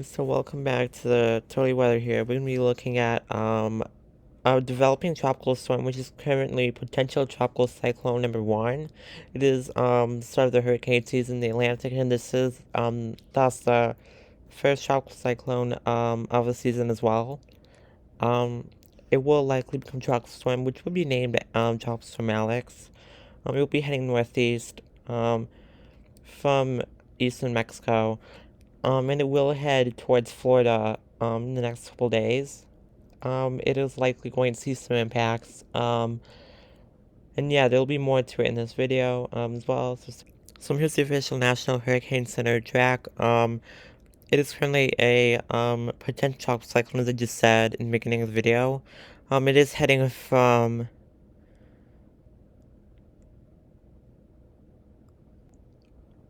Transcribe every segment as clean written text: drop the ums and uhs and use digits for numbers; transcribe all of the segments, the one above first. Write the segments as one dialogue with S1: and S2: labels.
S1: So welcome back to the Totally Weather here. We're going to be looking at a developing tropical storm, which is currently potential tropical cyclone number one. It is the start of the hurricane season in the Atlantic, and this is thus the first tropical cyclone of the season as well. Um, it will likely become tropical storm, which will be named tropical storm Alex. It will be heading northeast from eastern Mexico. And it will head towards Florida in the next couple days. It is likely going to see some impacts. And yeah, there'll be more to it in this video as well. So here's the official National Hurricane Center track. It is currently a potential tropical cyclone, as I just said in the beginning of the video. It is heading from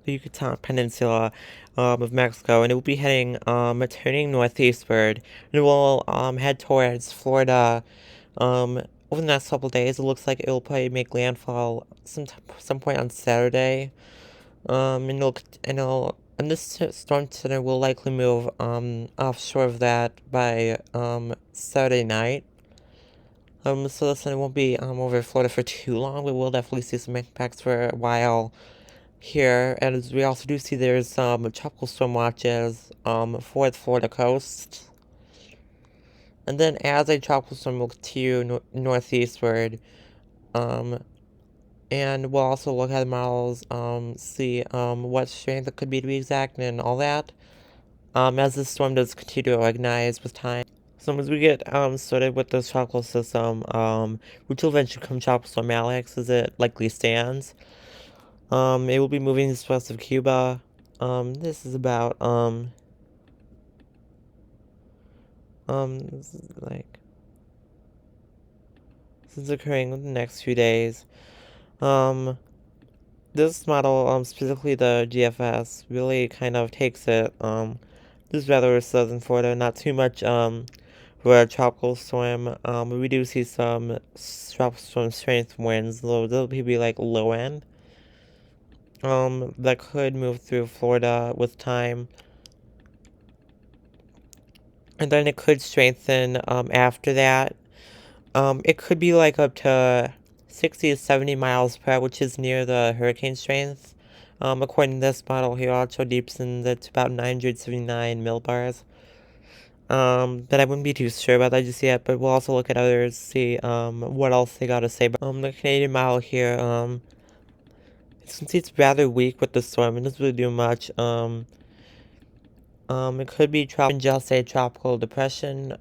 S1: the Yucatan Peninsula of Mexico, and it will be heading turning northeastward. And it will head towards Florida over the next couple days. It looks like it will probably make landfall some point on Saturday. And this storm center will likely move offshore of that by Saturday night. So the center won't be over Florida for too long, but we'll definitely see some impacts for a while here. And as we also do see, there's some tropical storm watches for the Florida coast. And then as a tropical storm will continue northeastward, and we'll also look at the models, see what strength it could be to be exact and all that, as the storm does continue to organize with time. So as we get started with this tropical system, which will eventually become tropical storm Alex as it likely stands, it will be moving west of Cuba. This is about this is like this is occurring in the next few days. This model, specifically the GFS, really kind of takes it, this is rather southern Florida, not too much, for a tropical storm. We do see some tropical storm strength winds, though they'll be like low end, that could move through Florida with time. And then it could strengthen, after that. It could be like up to 60 to 70 miles per hour, which is near the hurricane strength. According to this model here, also deepens it to about 979 millibars. But I wouldn't be too sure about that just yet, but we'll also look at others, see, what else they got to say. The Canadian model here, since it's rather weak with the storm, it doesn't really do much. It could be just a tropical depression,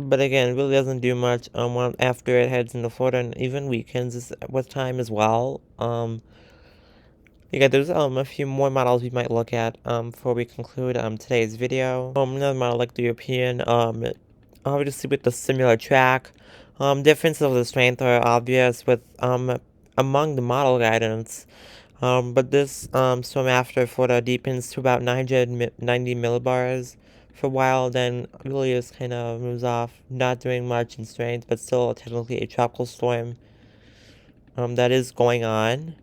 S1: but again, it really doesn't do much after it heads into Florida, and even weekends with time as well. Yeah, there's a few more models we might look at before we conclude today's video. Another model like the European, obviously with the similar track. Differences of the strength are obvious with among the model guidance. But this storm after Florida deepens to about 990 millibars for a while, then really just kind of moves off, not doing much in strength, but still technically a tropical storm that is going on.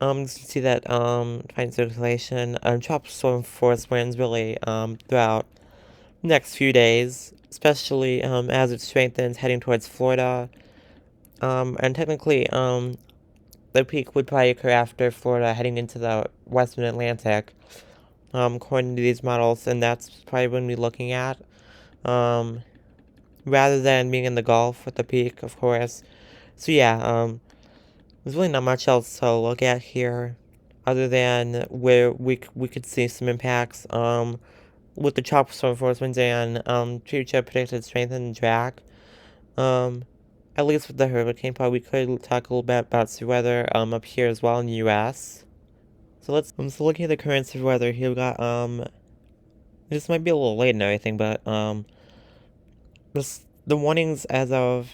S1: You can see that fine circulation, tropical storm force winds really throughout the next few days, especially as it strengthens heading towards Florida. And technically, the peak would probably occur after Florida heading into the western Atlantic, according to these models, and that's probably what we're looking at. Rather than being in the Gulf with the peak, of course. So yeah, there's really not much else to look at here, other than where we could see some impacts, with the tropical storm force winds and future predicted strength and drag. At least with the hurricane part, we could talk a little bit about severe weather up here as well in the U.S. So let's so looking at the current severe weather here, we got this might be a little late and everything, but the warnings as of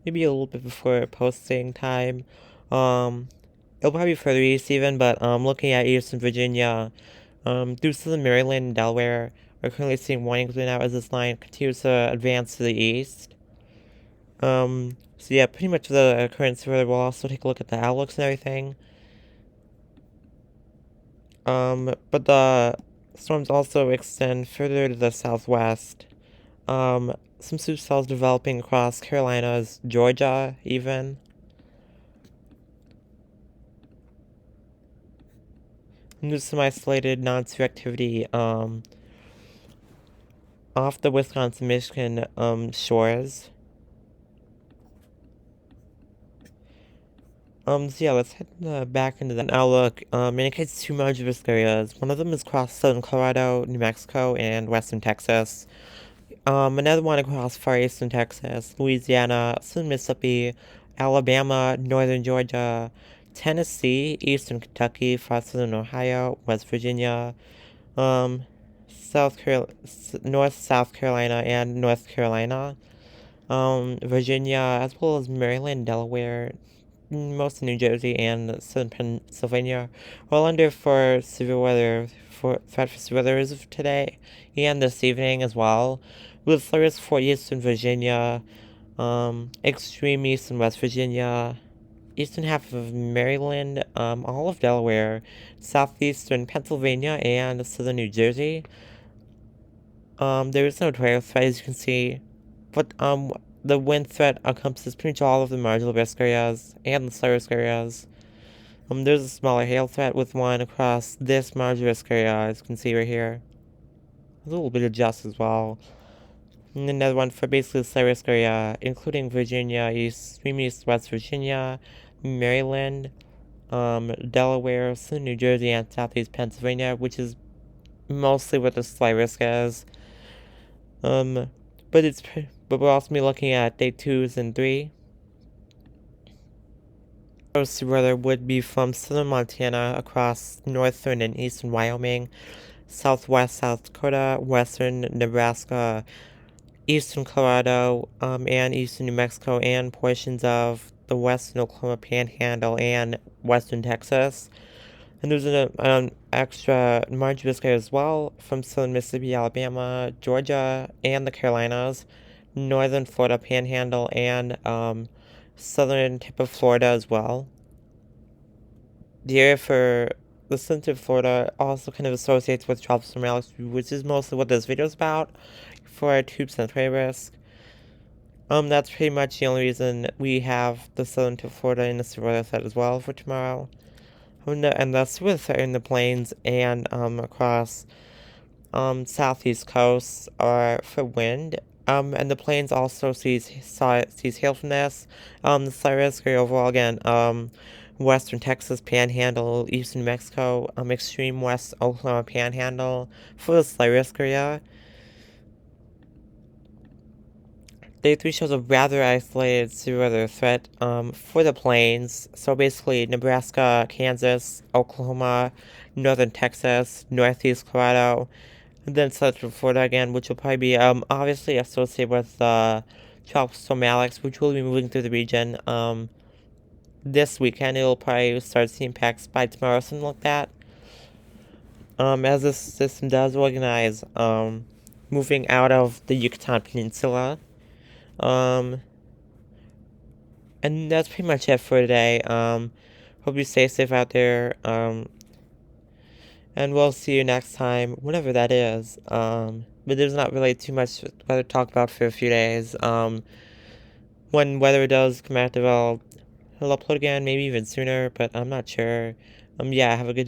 S1: maybe a little bit before posting time, it'll probably be further east even, but looking at eastern Virginia, through southern Maryland and Delaware, we're currently seeing warnings right now as this line continues to advance to the east. So yeah, pretty much the current severe weather. We'll also take a look at the outlooks and everything. But the storms also extend further to the southwest. Some supercells developing across Carolinas, Georgia, even. And there's some isolated non-severe activity, off the Wisconsin-Michigan, shores. So yeah, let's head back into that outlook. Indicates two major risk areas. One of them is across southern Colorado, New Mexico, and western Texas. Another one across far eastern Texas, Louisiana, southern Mississippi, Alabama, northern Georgia, Tennessee, eastern Kentucky, far southern Ohio, West Virginia, North South Carolina, and North Carolina, Virginia, as well as Maryland, Delaware, most of New Jersey, and southern Pennsylvania, all under for severe weather, for threat for severe weather as of today and this evening as well, with flares for eastern Virginia, extreme east and West Virginia, eastern half of Maryland, all of Delaware, southeastern Pennsylvania, and southern New Jersey. There is no tornado threat, as you can see, but the wind threat encompasses pretty much all of the marginal risk areas and the slow risk areas. There's a smaller hail threat with one across this marginal risk area, as you can see right here. There's a little bit of just as well. And another one for basically the slow risk area, including Virginia, extreme east West Virginia, Maryland, Delaware, southern New Jersey, and southeast Pennsylvania, which is mostly what the slight risk is. But we're also be looking at day 2s and 3. Most weather would be from southern Montana across northern and eastern Wyoming, southwest South Dakota, western Nebraska, eastern Colorado, and eastern New Mexico, and portions of the western Oklahoma Panhandle and western Texas. And there's an extra margin risk as well from southern Mississippi, Alabama, Georgia, and the Carolinas, northern Florida Panhandle, and southern tip of Florida as well. The area for the center of Florida also kind of associates with tropical storm Alex, which is mostly what this video is about, for our 2% trade risk. That's pretty much the only reason we have the southern tip of Florida in the severe weather set as well for tomorrow. And that's with in the plains and across southeast coasts are for wind. And the plains also sees hail from this. The slight risk area overall again, western Texas Panhandle, eastern New Mexico, extreme west Oklahoma Panhandle for the slight risk area. Day 3 shows a rather isolated severe weather threat for the plains. So basically Nebraska, Kansas, Oklahoma, northern Texas, northeast Colorado, and then central Florida again, which will probably be obviously associated with tropical storm Alex, which will be moving through the region this weekend. It'll probably start seeing impacts by tomorrow, something like that. As this system does organize, moving out of the Yucatan Peninsula. And that's pretty much it for today. Hope you stay safe out there. And we'll see you next time, whenever that is. But there's not really too much weather to talk about for a few days. When weather does come out, I'll upload again, maybe even sooner, but I'm not sure. Yeah, have a good